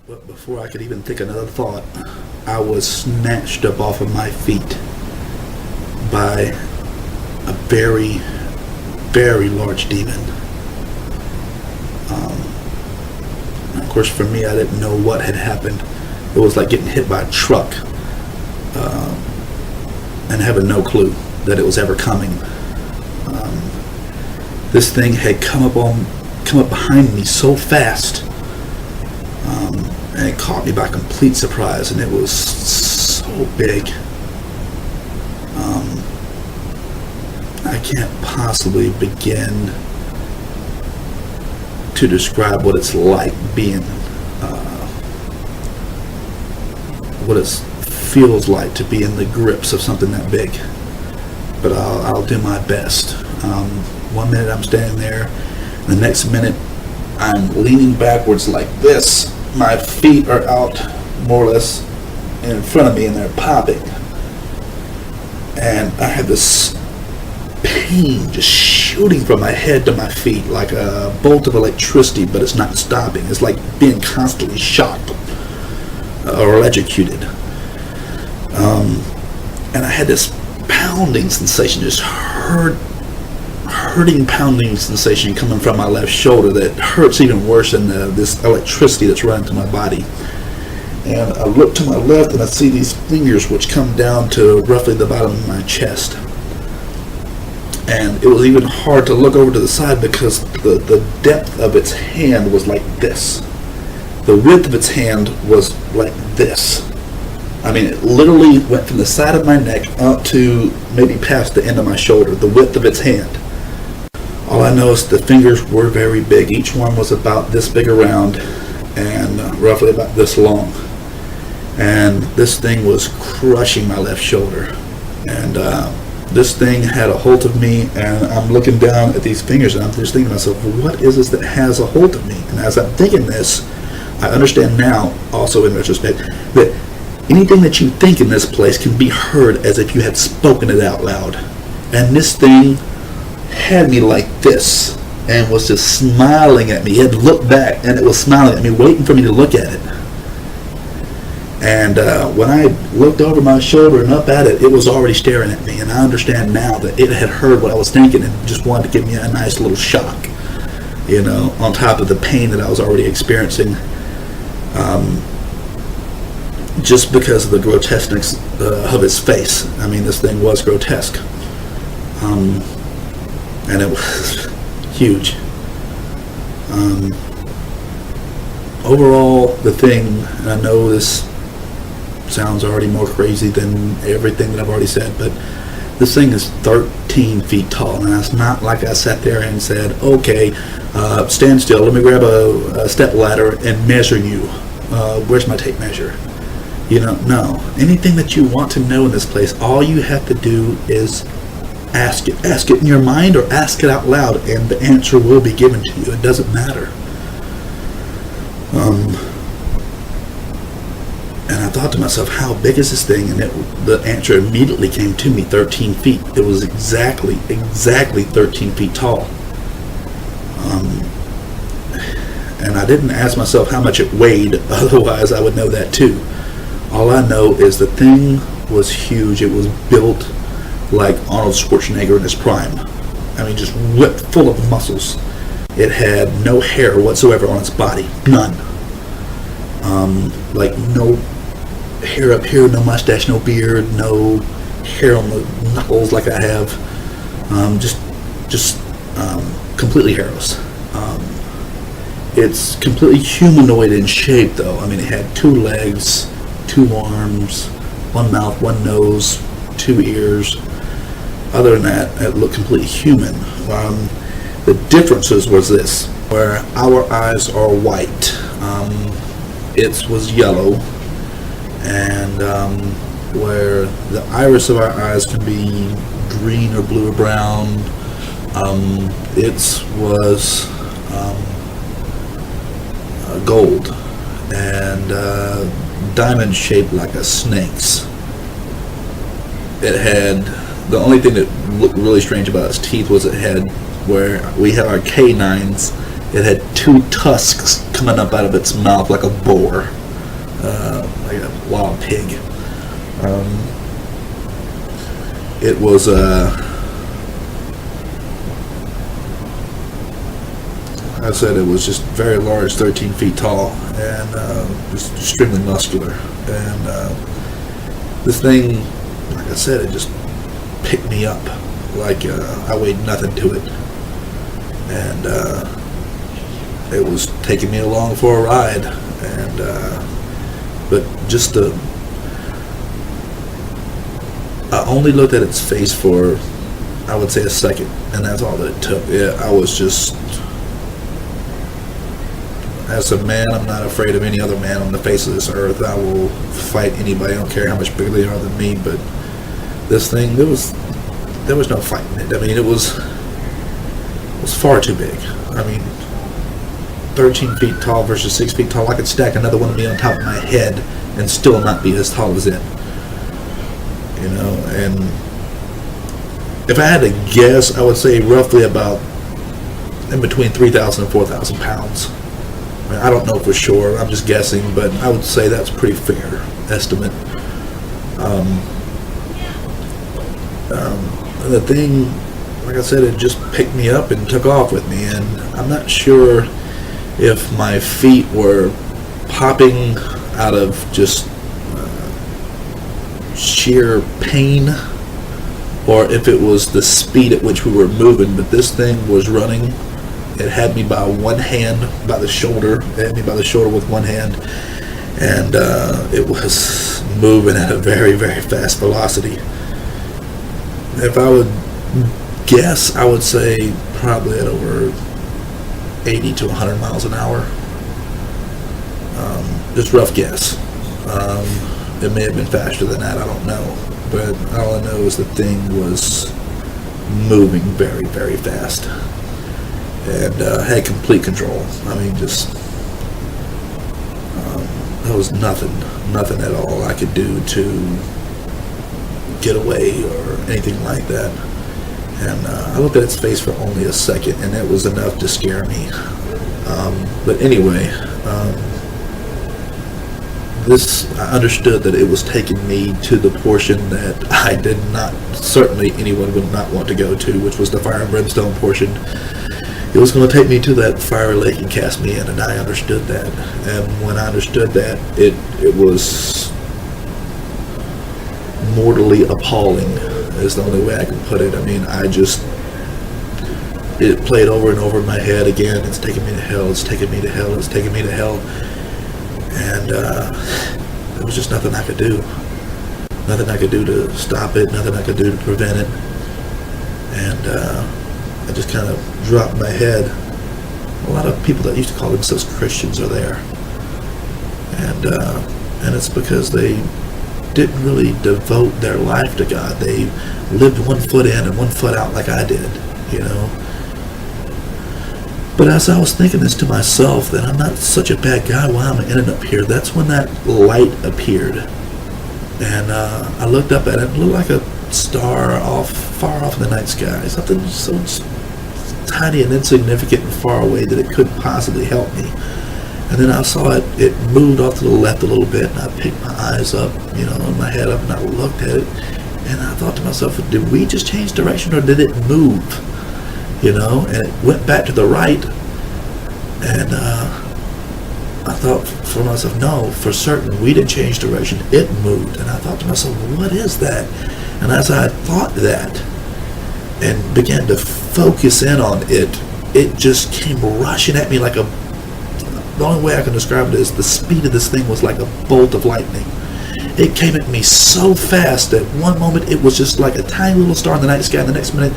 But before I could even think another thought, I was snatched up off of my feet by a very, very large demon. Of course, for me, I didn't know what had happened. It was like getting hit by a truck and having no clue that it was ever coming. This thing had come up behind me so fast, and it caught me by complete surprise, and it was so big. I can't possibly begin to describe what it's like being, what it feels like to be in the grips of something that big. But I'll do my best. 1 minute I'm standing there, the next minute I'm leaning backwards like this. My feet are out more or less in front of me and they're popping. And I have this pain just shooting from my head to my feet like a bolt of electricity, but it's not stopping. It's like being constantly shocked or electrocuted. And I had this pounding sensation, just hurting pounding sensation coming from my left shoulder that hurts even worse than this electricity that's running through my body. And I look to my left and I see these fingers which come down to roughly the bottom of my chest. And it was even hard to look over to the side because the depth of its hand was like this. The width of its hand was like this. I mean, it literally went from the side of my neck up to maybe past the end of my shoulder, the width of its hand. All I know is the fingers were very big. Each one was about this big around and roughly about this long. And this thing was crushing my left shoulder. And this thing had a hold of me, and I'm looking down at these fingers, and I'm just thinking to myself, what is this that has a hold of me? And as I'm thinking this, I understand now, also in retrospect, that anything that you think in this place can be heard as if you had spoken it out loud. And this thing had me like this and was just smiling at me. It had looked back and it was smiling at me, waiting for me to look at it. And when I looked over my shoulder and up at it, it was already staring at me. And I understand now that it had heard what I was thinking and just wanted to give me a nice little shock, you know, on top of the pain that I was already experiencing. Just because of the grotesqueness of its face. I mean, this thing was grotesque. And it was huge. Overall, the thing, and I know this sounds already more crazy than everything that I've already said, but this thing is 13 feet tall. And it's not like I sat there and said, okay, stand still, let me grab a step ladder and measure you. Where's my tape measure? You know, no. Anything that you want to know in this place, all you have to do is ask it. Ask it in your mind or ask it out loud, and the answer will be given to you. It doesn't matter. And I thought to myself, how big is this thing? And the answer immediately came to me, 13 feet. It was exactly 13 feet tall. And I didn't ask myself how much it weighed, otherwise I would know that too. All I know is the thing was huge. It was built like Arnold Schwarzenegger in his prime. I mean, just whipped full of muscles. It had no hair whatsoever on its body. None. Like no hair up here, no mustache, no beard, no hair on the knuckles like I have. Just completely hairless. It's completely humanoid in shape, though. I mean, it had 2 legs, 2 arms, 1 mouth, 1 nose, 2 ears. Other than that, it looked completely human. The differences was this, where our eyes are white. Its was yellow, and where the iris of our eyes can be green or blue or brown, its was gold and diamond shaped like a snake's. It had, the only thing that looked really strange about its teeth was it had, where we have our canines, it had 2 tusks coming up out of its mouth like a boar. like a wild pig. It was I said it was just very large, 13 feet tall, and just extremely muscular. And this thing, like I said, it just picked me up like I weighed nothing to it. And it was taking me along for a ride. And but just I only looked at its face for, I would say, a second, and that's all that it took. Yeah, I was just, as a man, I'm not afraid of any other man on the face of this earth. I will fight anybody. I don't care how much bigger they are than me. But this thing, there was no fighting it. I mean, it was far too big. I mean, 13 feet tall versus 6 feet tall. I could stack another one of me on top of my head and still not be as tall as it. You know, and if I had to guess, I would say roughly about in between 3,000 and 4,000 pounds. I mean, I don't know for sure. I'm just guessing, but I would say that's a pretty fair estimate. The thing, like I said, it just picked me up and took off with me, and I'm not sure if my feet were popping out of just sheer pain, or if it was the speed at which we were moving. But this thing was running. It had me by one hand, by the shoulder. It had me by the shoulder with one hand, and it was moving at a very, very fast velocity. If I would guess, I would say probably at over 80 to 100 miles an hour. Just rough guess. It may have been faster than that, I don't know. But all I know is the thing was moving very, very fast. And had complete control. I mean, just there was nothing at all I could do to get away or anything like that. And I looked at its face for only a second, and it was enough to scare me. But anyway, I understood that it was taking me to the portion that I did not, certainly anyone would not want to go to, which was the fire and brimstone portion. It was going to take me to that fiery lake and cast me in, and I understood that. And when I understood that, it was mortally appalling, is the only way I can put it. I mean, it played over and over in my head again. It's taking me to hell, it's taking me to hell, it's taking me to hell. And there was just nothing I could do. Nothing I could do to stop it, nothing I could do to prevent it. And I just kind of dropped my head. A lot of people that used to call themselves Christians are there. And it's because they didn't really devote their life to God. They lived one foot in and one foot out like I did, you know. But as I was thinking this to myself, that I'm not such a bad guy, why am I ending up here? That's when that light appeared. And I looked up at it, it looked like a star far off in the night sky. Something so tiny and insignificant and far away that it couldn't possibly help me. And then I saw it moved off to the left a little bit, and I picked my eyes up, you know, and my head up, and I looked at it, and I thought to myself, did we just change direction, or did it move? You know, and it went back to the right, and I thought for myself, no, for certain, we didn't change direction, it moved. And I thought to myself, well, what is that? And as I thought that, and began to focus in on it, it just came rushing at me like the only way I can describe it is the speed of this thing was like a bolt of lightning. It came at me so fast that one moment it was just like a tiny little star in the night sky, and the next minute,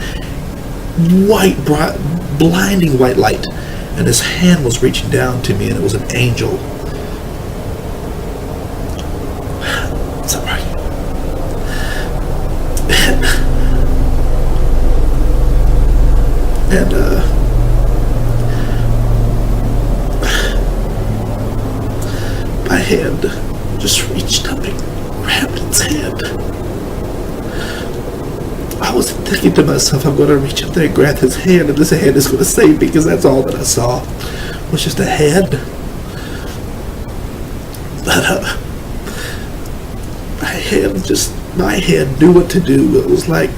white, bright, blinding white light. And his hand was reaching down to me, and it was an angel. It's all right. And my hand just reached up and grabbed its hand. I was thinking to myself, I'm going to reach up there and grab his hand, and this hand is going to save me, because that's all that I saw was just a hand. But my hand knew what to do. It was like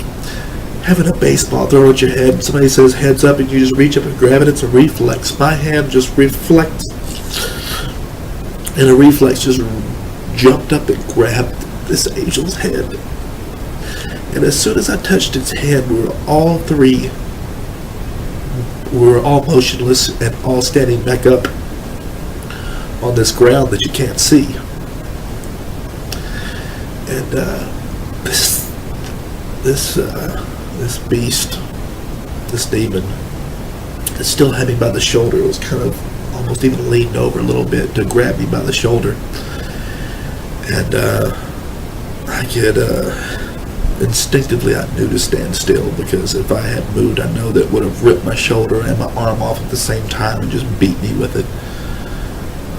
having a baseball thrown at your head. Somebody says heads up and you just reach up and grab it. It's a reflex. My hand just reflects, and a reflex just jumped up and grabbed this angel's head. And as soon as I touched its hand, we were all motionless and all standing back up on this ground that you can't see. And this beast, this demon, it still had me by the shoulder. It was kind of almost even leaned over a little bit to grab me by the shoulder. And I could instinctively, I knew to stand still, because if I had moved, I know that would have ripped my shoulder and my arm off at the same time and just beat me with it.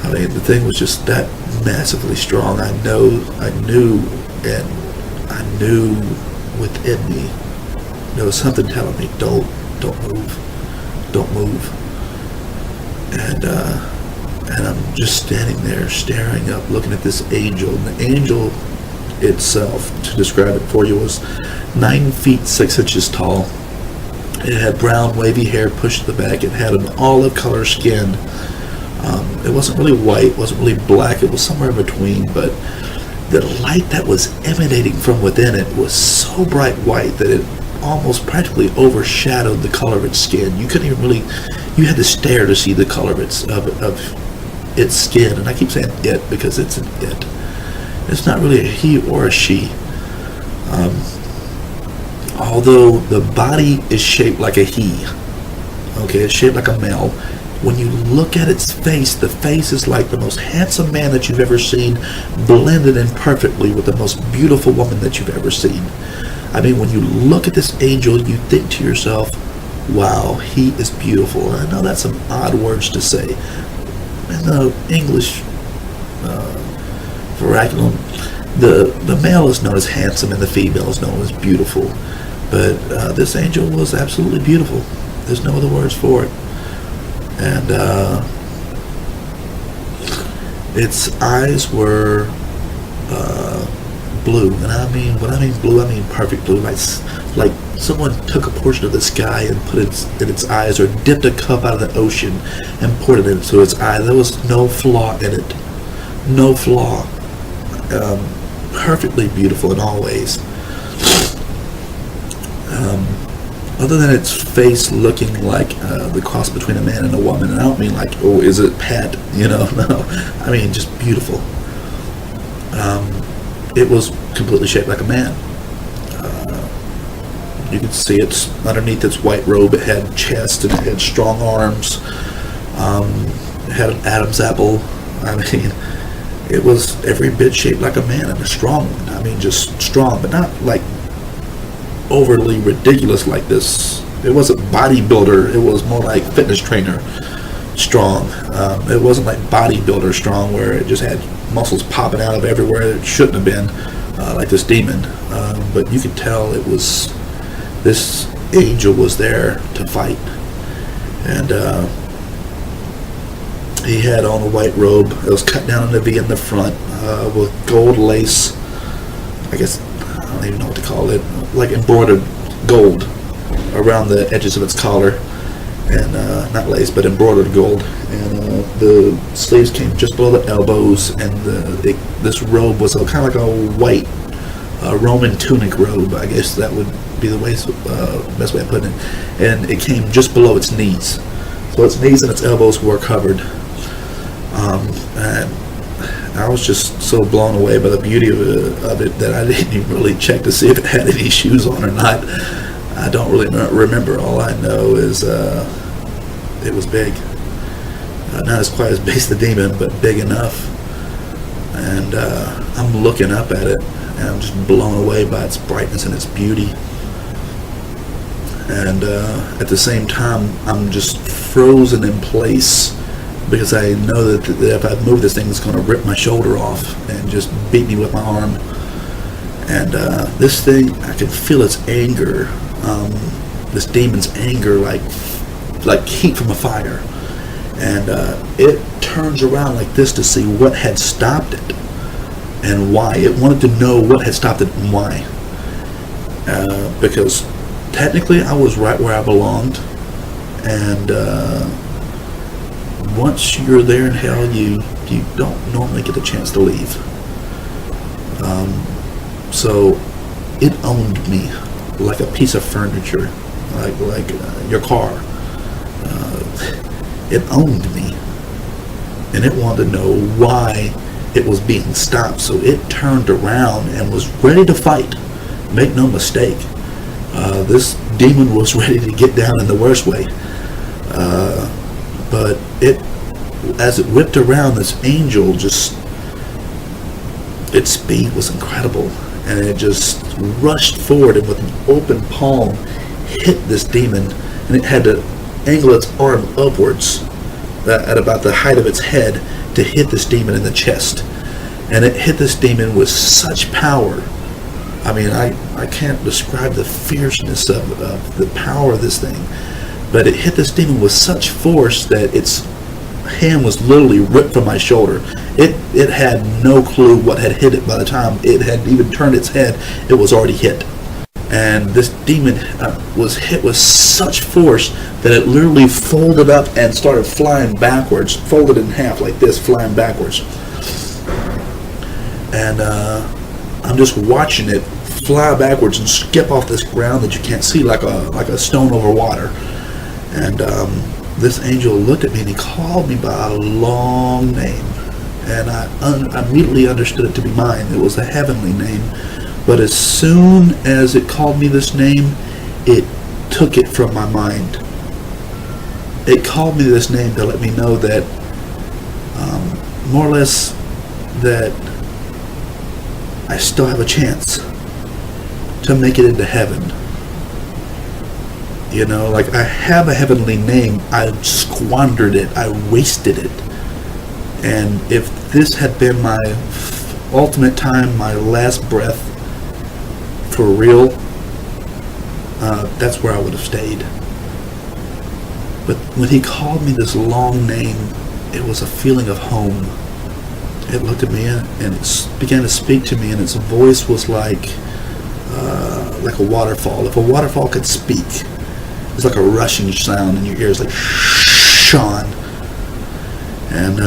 I mean, the thing was just that massively strong. I knew within me, there was something telling me, don't move. And I'm just standing there, staring up, looking at this angel. And the angel itself, to describe it for you, was 9 feet 6 inches tall. It had brown wavy hair pushed to the back. It had an olive color skin. It wasn't really white, it wasn't really black, it was somewhere in between, but the light that was emanating from within it was so bright white that it almost practically overshadowed the color of its skin. You couldn't even really, you had to stare to see the color of its skin. And I keep saying it because it's an it. It's not really a he or a she. Although the body is shaped like a he. Okay, it's shaped like a male. When you look at its face, the face is like the most handsome man that you've ever seen, blended in perfectly with the most beautiful woman that you've ever seen. I mean, when you look at this angel, you think to yourself, wow, he is beautiful. And I know that's some odd words to say. In the English vernacular, the male is known as handsome and the female is known as beautiful. But this angel was absolutely beautiful. There's no other words for it. And its eyes were blue, and when I mean blue, I mean perfect blue, like someone took a portion of the sky and put it in its eyes, or dipped a cup out of the ocean and poured it into its eye. There was no flaw in it, no flaw. Perfectly beautiful in all ways. Other than its face looking like the cross between a man and a woman, and I don't mean like, oh, is it Pat? No. I mean just beautiful. It was completely shaped like a man. You could see it underneath its white robe. It had chest and it had strong arms. It had an Adam's apple. I mean, it was every bit shaped like a man, and a strong one. I mean, just strong, but not like overly ridiculous like this. It wasn't bodybuilder, it was more like fitness trainer strong. It wasn't like bodybuilder strong where it just had muscles popping out of everywhere it shouldn't have been, like this demon. But you could tell it was, this angel was there to fight. And he had on a white robe. It was cut down in a V in the front with gold lace. I guess, I don't even know what to call it, like embroidered gold around the edges of its collar, and not lace, but embroidered gold. And the sleeves came just below the elbows, and this robe was kind of like a white Roman tunic robe. I guess that would be the best way of putting it. And it came just below its knees, so its knees and its elbows were covered. And I was just so blown away by the beauty of it that I didn't even really check to see if it had any shoes on or not. I don't really remember. All I know is it was big. Not as quite as big as the demon, but big enough. And I'm looking up at it, and I'm just blown away by its brightness and its beauty. And at the same time, I'm just frozen in place, because I know that if I move this thing, it's going to rip my shoulder off and just beat me with my arm. And this thing, I can feel its anger, this demon's anger, like heat from a fire. And it turns around like this to see what had stopped it and why. It wanted to know what had stopped it and why. Because technically I was right where I belonged, and once you're there in hell, you don't normally get a chance to leave. So it owned me like a piece of furniture, like your car. It owned me, and it wanted to know why it was being stopped. So it turned around and was ready to fight. Make no mistake, this demon was ready to get down in the worst way. But as it whipped around, this angel its speed was incredible, and it just rushed forward and with an open palm hit this demon, and it had to angle its arm upwards at about the height of its head to hit this demon in the chest. And it hit this demon with such power. I mean, I can't describe the fierceness of the power of this thing, but it hit this demon with such force that its hand was literally ripped from my shoulder. It had no clue what had hit it. By the time it had even turned its head, it was already hit. And this demon was hit with such force that it literally folded up and started flying backwards, folded in half like this, flying backwards. And I'm just watching it fly backwards and skip off this ground that you can't see, like a stone over water. And this angel looked at me and he called me by a long name, and I immediately understood it to be mine. It was a heavenly name, but as soon as it called me this name, it took it from my mind. It called me this name to let me know that, more or less, that I still have a chance to make it into heaven. You know, like, I have a heavenly name. I squandered it. I wasted it. And if this had been my ultimate time, my last breath, for real, that's where I would have stayed. But when he called me this long name, it was a feeling of home. It looked at me and it began to speak to me, and its voice was like a waterfall. If a waterfall could speak, it's like a rushing sound in your ears, like Sean. And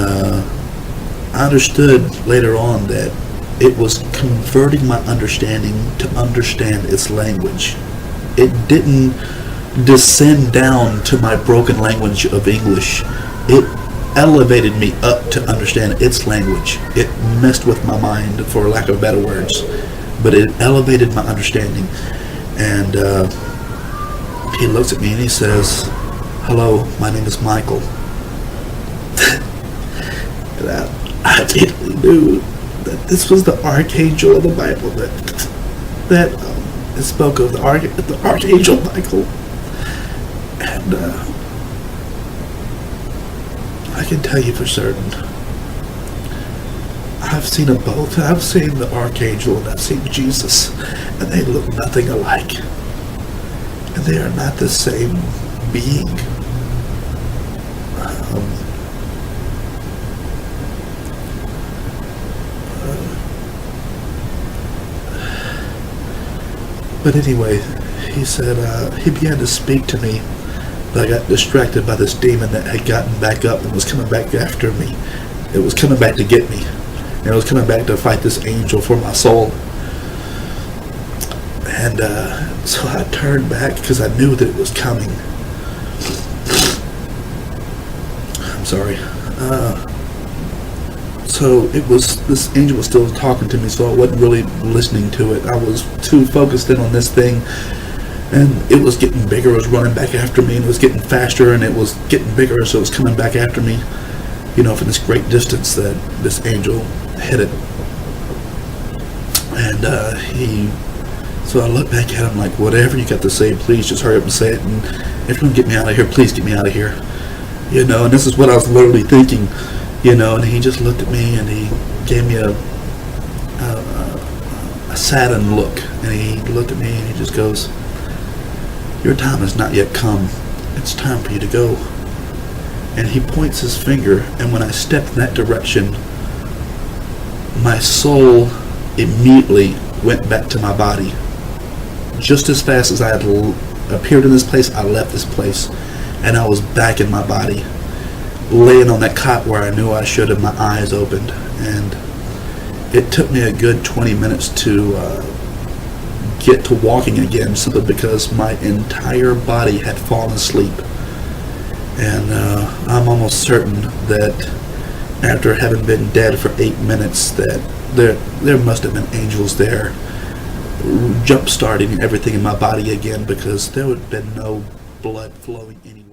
I understood later on that it was converting my understanding to understand its language. It didn't descend down to my broken language of English. It elevated me up to understand its language. It messed with my mind, for lack of better words, but it elevated my understanding. And he looks at me and he says, "Hello, my name is Michael." And I immediately knew that this was the archangel of the Bible that it spoke of, the archangel Michael. And I can tell you for certain, I've seen them both. I've seen the archangel and I've seen Jesus, and they look nothing alike. And they are not the same being. But anyway, he said, he began to speak to me, but I got distracted by this demon that had gotten back up and was coming back after me. It was coming back to get me. And it was coming back to fight this angel for my soul. And so I turned back because I knew that it was coming. I'm sorry. So it was, this angel was still talking to me, so I wasn't really listening to it. I was too focused in on this thing, and it was getting bigger. It was running back after me, and it was getting faster, and it was getting bigger, so it was coming back after me, you know, from this great distance that this angel hit it. And so I looked back at him like, whatever you got to say, please just hurry up and say it, and if you're going to get me out of here, please get me out of here. You know, and this is what I was literally thinking. You know, and he just looked at me and he gave me a saddened look, and he looked at me and he just goes, "Your time has not yet come. It's time for you to go." And he points his finger, and when I stepped in that direction, my soul immediately went back to my body. Just as fast as I had appeared in this place, I left this place, and I was back in my body, laying on that cot where I knew I should have, my eyes opened. And it took me a good 20 minutes to get to walking again, simply because my entire body had fallen asleep. And I'm almost certain that after having been dead for 8 minutes, that there must have been angels there jump starting everything in my body again, because there would have been no blood flowing anywhere.